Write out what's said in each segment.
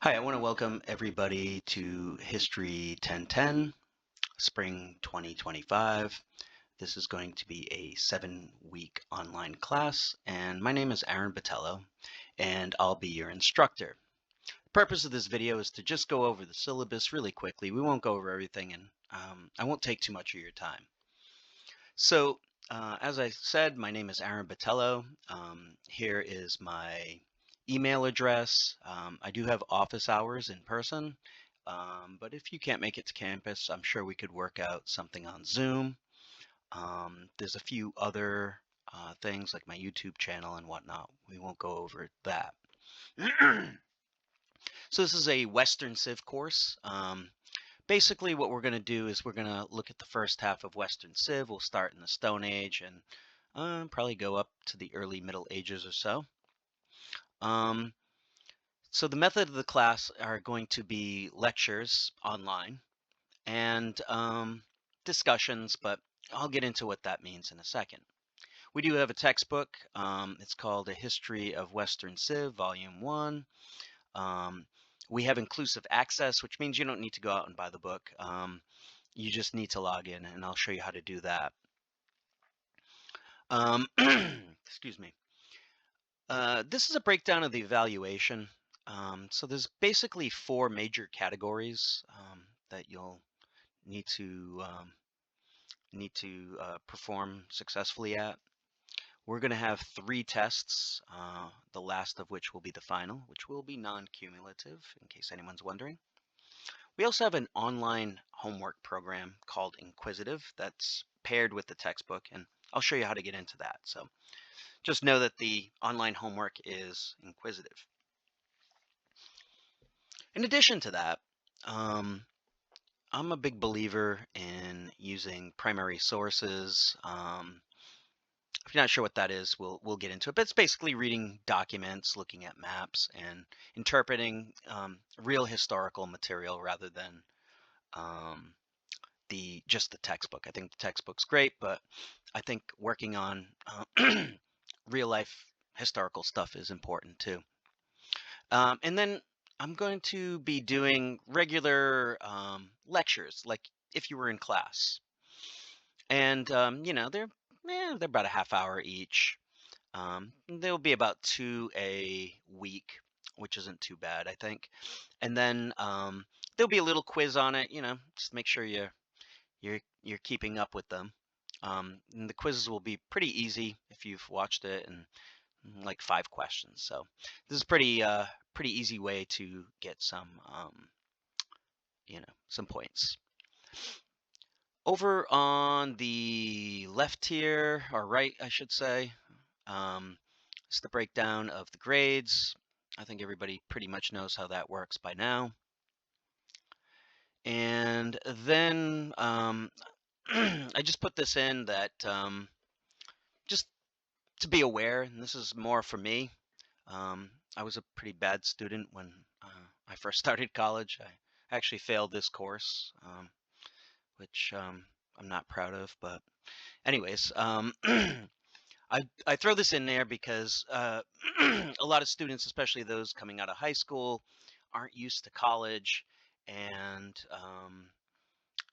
Hi, I want to welcome everybody to History 1010, Spring 2025. This is going to be a 7-week online class, and my name is Aaron Botello, and I'll be your instructor. The purpose of this video is to just go over the syllabus really quickly. We won't go over everything, and I won't take too much of your time. So, as I said, my name is Aaron Botello. Here is my email address. I do have office hours in person, but if you can't make it to campus, I'm sure we could work out something on Zoom. There's a few other things like my YouTube channel and whatnot. We won't go over that. So this is a Western Civ course. Basically, what we're going to do is we're going to look at the first half of Western Civ. We'll start in the Stone Age and probably go up to the early Middle Ages or so. So the method of the class are going to be lectures online and discussions, but I'll get into what that means in a second. We do have a textbook. It's called A History of Western Civ, Volume 1. We have inclusive access, which means you don't need to go out and buy the book. You just need to log in, and I'll show you how to do that. Excuse me. This is a breakdown of the evaluation. So there's basically 4 major categories that you'll need to perform successfully at. We're going to have 3 tests, the last of which will be the final, which will be non-cumulative, in case anyone's wondering. We also have an online homework program called Inquisitive that's paired with the textbook, and I'll show you how to get into that. So just know that the online homework is Inquisitive. In addition to that, I'm a big believer in using primary sources. If you're not sure what that is, we'll get into it. But it's basically reading documents, looking at maps, and interpreting real historical material rather than just the textbook. I think the textbook's great, but I think working on real life historical stuff is important too. And then I'm going to be doing regular lectures, like if you were in class. And they're about a half hour each. There'll be about 2 a week, which isn't too bad, I think. And then there'll be a little quiz on it, just make sure you're keeping up with them. And the quizzes will be pretty easy if you've watched it, and like 5 questions. So this is pretty easy way to get some some points. Over on the left here, or right, I should say, it's the breakdown of the grades. I think everybody pretty much knows how that works by now. And then I just put this in that just to be aware, and this is more for me. I was a pretty bad student when I first started college. I actually failed this course, which I'm not proud of. But anyways, I throw this in there because a lot of students, especially those coming out of high school, aren't used to college, and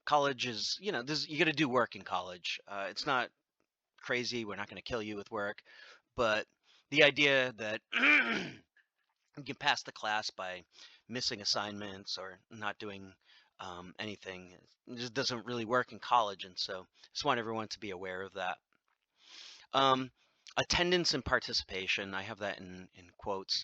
college is, you got to do work in college. It's not crazy. We're not going to kill you with work, but the idea that you can pass the class by missing assignments or not doing anything just doesn't really work in college, and so just want everyone to be aware of that. Attendance and participation, I have that in quotes.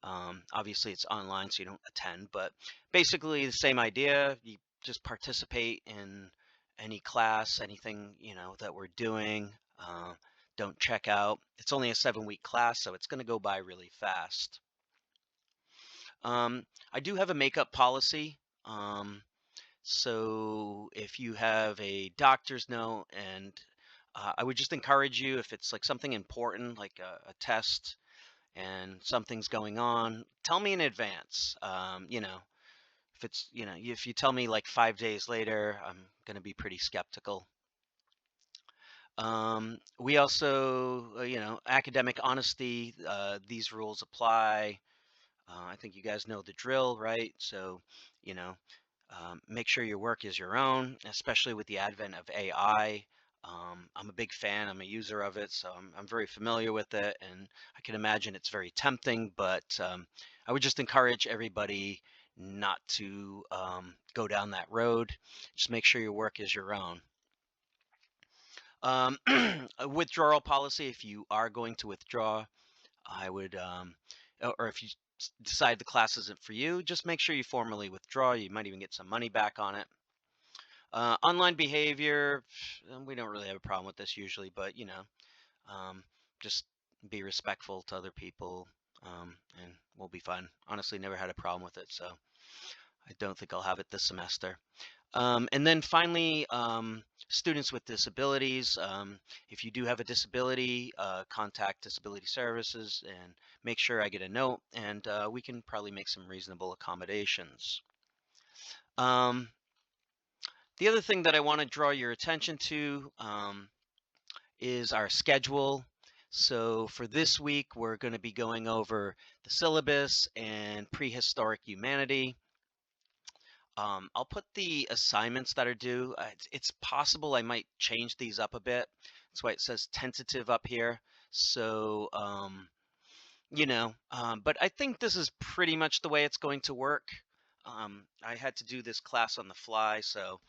Obviously it's online, so you don't attend, but basically the same idea. You just participate in any class, anything that we're doing. Don't check out. It's only a 7-week class, so it's going to go by really fast. I do have a makeup policy. So if you have a doctor's note, and I would just encourage you, if it's like something important, like a test and something's going on, tell me in advance. If you tell me like 5 days later, I'm going to be pretty skeptical. We also, academic honesty, these rules apply. I think you guys know the drill, right? So, you know, make sure your work is your own, especially with the advent of AI. I'm a big fan. I'm a user of it, so I'm very familiar with it, and I can imagine it's very tempting. But I would just encourage everybody not to go down that road. Just make sure your work is your own. A withdrawal policy, if you are going to withdraw, I would, or if you decide the class isn't for you, just make sure you formally withdraw. You might even get some money back on it. Online behavior, we don't really have a problem with this usually, but um, just be respectful to other people, and we'll be fine. Honestly, never had a problem with it, so I don't think I'll have it this semester. And then finally, students with disabilities. If you do have a disability, contact disability services and make sure I get a note, and we can probably make some reasonable accommodations. Um, the other thing that I want to draw your attention to is our schedule. So for this week, we're going to be going over the syllabus and prehistoric humanity. I'll put the assignments that are due. It's possible I might change these up a bit. That's why it says tentative up here. So, but I think this is pretty much the way it's going to work. I had to do this class on the fly, so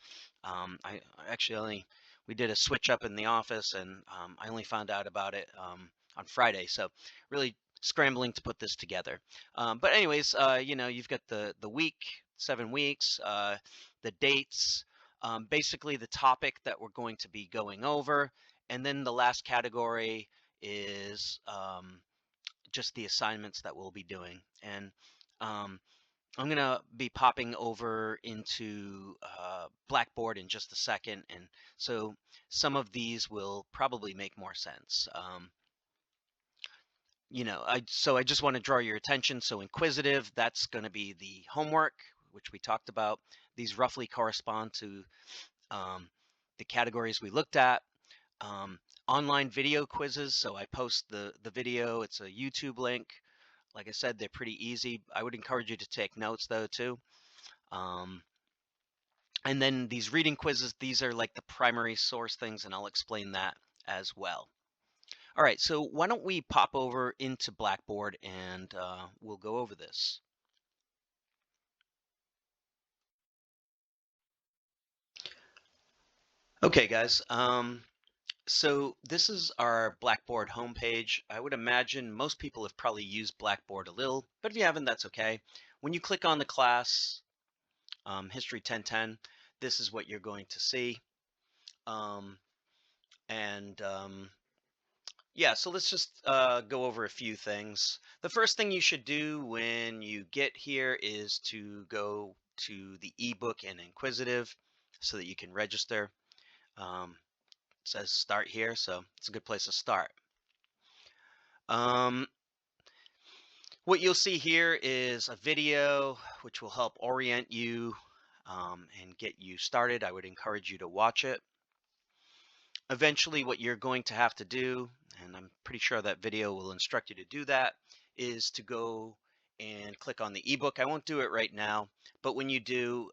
I actually we did a switch up in the office, and I only found out about it on Friday. So really scrambling to put this together. But anyways, you've got the week, 7 weeks, the dates, basically the topic that we're going to be going over, and then the last category is just the assignments that we'll be doing. And I'm going to be popping over into Blackboard in just a second, and so some of these will probably make more sense. I just want to draw your attention. So inquisitive, that's going to be the homework, which we talked about. These roughly correspond to the categories we looked at. Online video quizzes, so I post the video. It's a YouTube link. Like I said, they're pretty easy. I would encourage you to take notes though too. And then these reading quizzes, these are like the primary source things, and I'll explain that as well. All right, so why don't we pop over into Blackboard and we'll go over this. Okay, guys. So this is our Blackboard homepage. I would imagine most people have probably used Blackboard a little, but if you haven't, that's okay. When you click on the class, History 1010, this is what you're going to see. Yeah, so let's just go over a few things. The first thing you should do when you get here is to go to the ebook and inquisitive so that you can register. It says start here, so it's a good place to start. What you'll see here is a video which will help orient you and get you started. I would encourage you to watch it. Eventually, what you're going to have to do, and I'm pretty sure that video will instruct you to do that, is to go and click on the ebook. I won't do it right now, but when you do,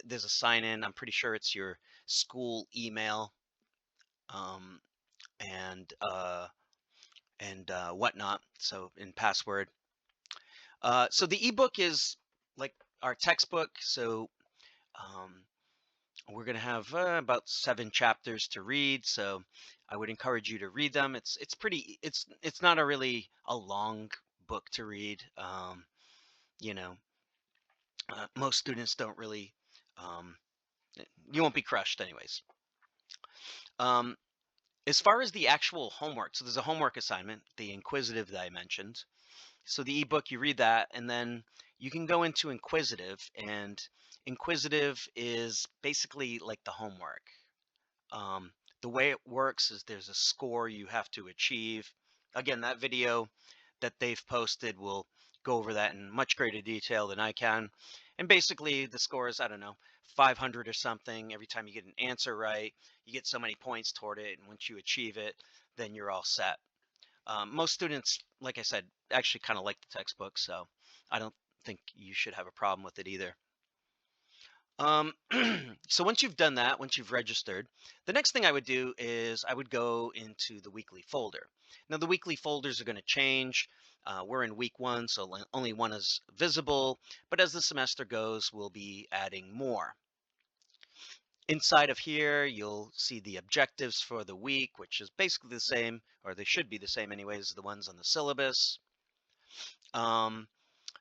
there's a sign in. I'm pretty sure it's your school email and whatnot, so in password. So the ebook is like our textbook, so we're going to have about 7 chapters to read, so I would encourage you to read them. It's not really a long book to read. Most students don't really. You won't be crushed, anyways. As far as the actual homework, so there's a homework assignment, the inquisitive that I mentioned. So the ebook, you read that, and then you can go into inquisitive, and inquisitive is basically like the homework. The way it works is there's a score you have to achieve. Again, that video that they've posted will go over that in much greater detail than I can. And basically the score is, I don't know, 500 or something. Every time you get an answer right, you get so many points toward it, and once you achieve it, then you're all set. Most students, like I said, actually kind of like the textbook, so I don't think you should have a problem with it either. Um, so once you've done that, once you've registered, the next thing I would do is I would go into the weekly folder. Now the weekly folders are going to change. We're in week 1, so only one is visible, but as the semester goes, we'll be adding more. Inside of here, you'll see the objectives for the week, which is basically the same, or they should be the same anyways, as the ones on the syllabus.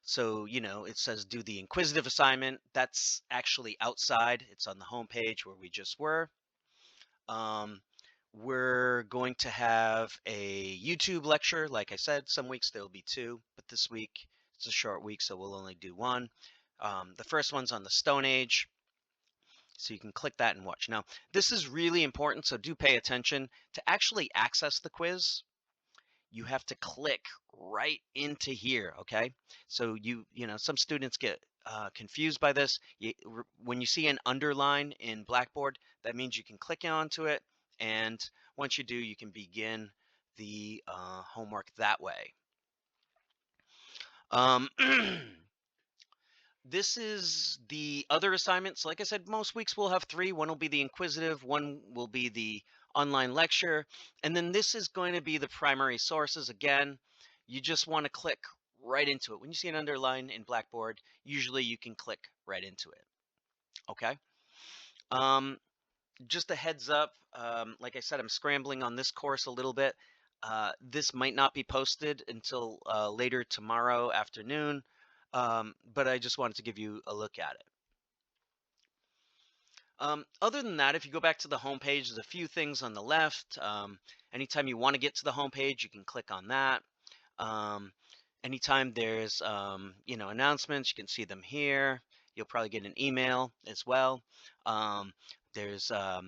So, it says do the inquisitive assignment. That's actually outside. It's on the home page where we just were. We're going to have a YouTube lecture. Like I said, some weeks there will be 2, but this week it's a short week, so we'll only do 1. The first one's on the Stone Age. So you can click that and watch. Now, this is really important, so do pay attention. To actually access the quiz, you have to click right into here, okay? So some students get confused by this. When you see an underline in Blackboard, that means you can click onto it, and once you do, you can begin the homework that way. This is the other assignments. Like I said, most weeks we'll have 3. One will be the inquisitive, one will be the online lecture, and then this is going to be the primary sources. Again, you just want to click right into it. When you see an underline in Blackboard, usually you can click right into it. Okay. Just a heads up, like I said, I'm scrambling on this course a little bit. This might not be posted until later tomorrow afternoon. But I just wanted to give you a look at it. Other than that, if you go back to the home page, there's a few things on the left. Anytime you want to get to the home page, you can click on that. Anytime there's announcements, you can see them here. You'll probably get an email as well. There's a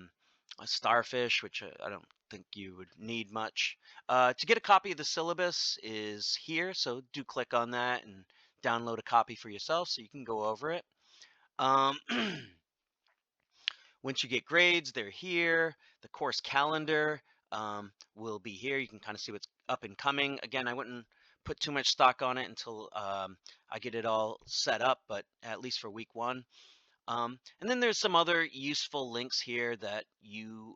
starfish, which I don't think you would need much. To get a copy of the syllabus is here, so do click on that and download a copy for yourself so you can go over it. Once you get grades, they're here. The course calendar will be here. You can kind of see what's up and coming. Again, I wouldn't put too much stock on it until I get it all set up, but at least for week 1. And then there's some other useful links here that you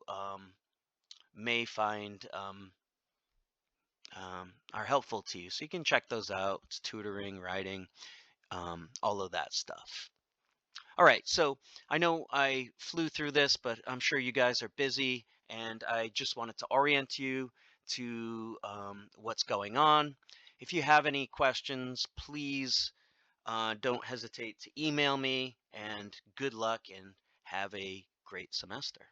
may find are helpful to you. So you can check those out. It's tutoring, writing, all of that stuff. All right, so I know I flew through this, but I'm sure you guys are busy, and I just wanted to orient you to what's going on. If you have any questions, please don't hesitate to email me, and good luck and have a great semester.